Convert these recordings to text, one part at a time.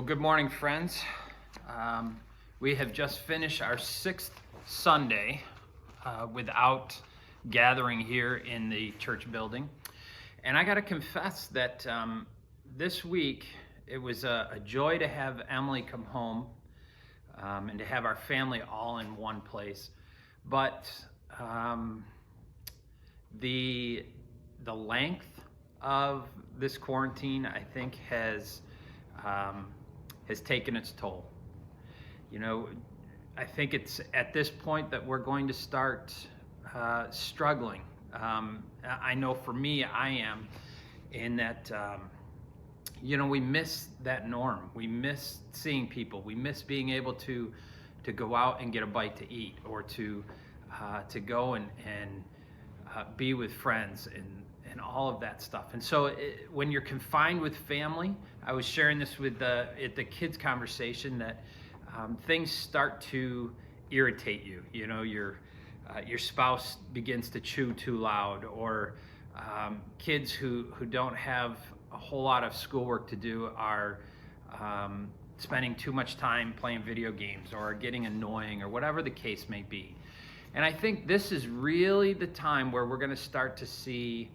Well, good morning, friends. We have just finished our sixth Sunday without gathering here in the church building. And I got to confess that this week it was a joy to have Emily come home and to have our family all in one place. But the length of this quarantine, I think, has taken its toll. You know, I think it's at this point that we're going to start struggling. I know for me, I am, in that, we miss that norm. We miss seeing people. We miss being able to go out and get a bite to eat, or to go and be with friends and all of that stuff. And so when you're confined with family, I was sharing this with at the kids conversation, that things start to irritate you. You know, your spouse begins to chew too loud, or kids who don't have a whole lot of schoolwork to do are spending too much time playing video games, or getting annoying, or whatever the case may be. And I think this is really the time where we're going to start to see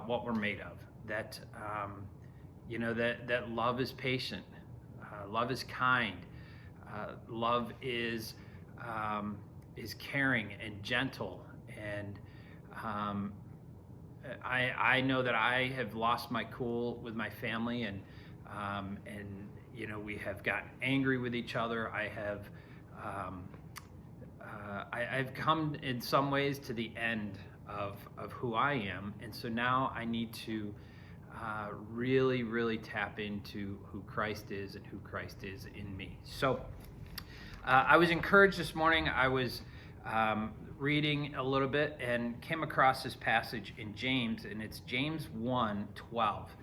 what we're made of. That that love is patient, love is kind, love is caring and gentle. And I know that I have lost my cool with my family, and we have gotten angry with each other. I've come in some ways to the end of who I am, and so now I need to really tap into who Christ is and who Christ is in me. So I was encouraged this morning. I was reading a little bit and came across this passage in James, and it's James 1:12,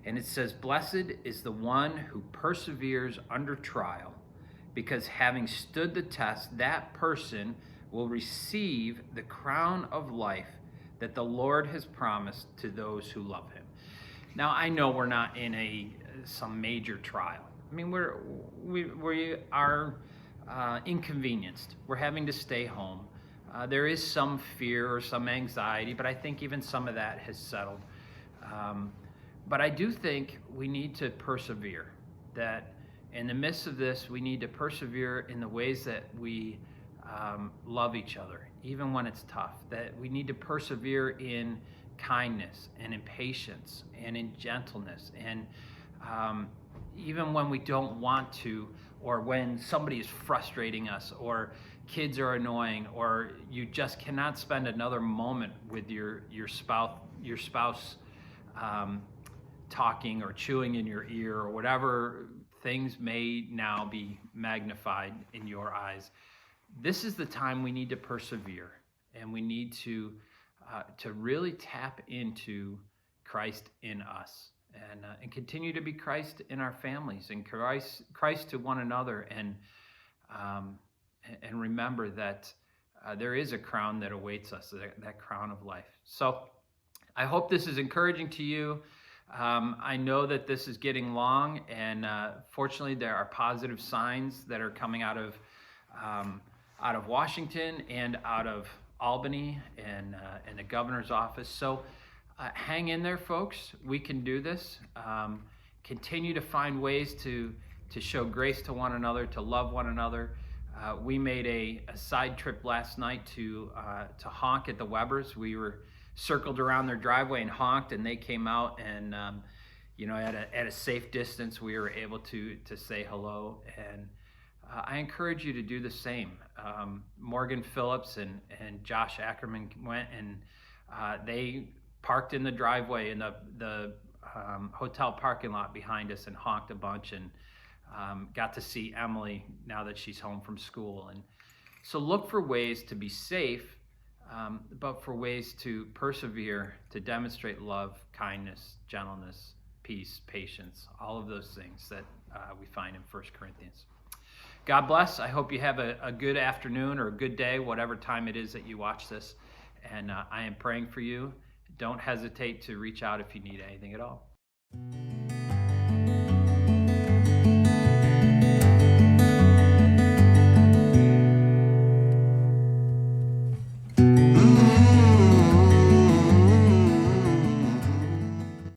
and it says, "Blessed is the one who perseveres under trial, because having stood the test, that person will receive the crown of life that the Lord has promised to those who love him." Now, I know we're not in some major trial. I mean, we are inconvenienced. We're having to stay home. There is some fear or some anxiety, but I think even some of that has settled. But I do think we need to persevere, that in the midst of this, we need to persevere in the ways that we love each other, even when it's tough. That we need to persevere in kindness and in patience and in gentleness. And even when we don't want to, or when somebody is frustrating us, or kids are annoying, or you just cannot spend another moment with your spouse talking or chewing in your ear, or whatever things may now be magnified in your eyes. This is the time we need to persevere, and we need to really tap into Christ in us, and continue to be Christ in our families, and Christ to one another, and remember that there is a crown that awaits us, that crown of life. So I hope this is encouraging to you. I know that this is getting long, and fortunately there are positive signs that are coming out of Washington and out of Albany and the governor's office. So hang in there, folks. We can do this. Continue to find ways to show grace to one another, to love one another. We made a side trip last night to honk at the Webbers. We were circled around their driveway and honked, and they came out, and at a safe distance we were able to say hello. And I encourage you to do the same. Morgan Phillips and Josh Ackerman went, and they parked in the driveway in the hotel parking lot behind us and honked a bunch, and got to see Emily now that she's home from school. And so look for ways to be safe, but for ways to persevere, to demonstrate love, kindness, gentleness, peace, patience, all of those things that we find in 1 Corinthians. God bless. I hope you have a good afternoon or a good day, whatever time it is that you watch this. And I am praying for you. Don't hesitate to reach out if you need anything at all.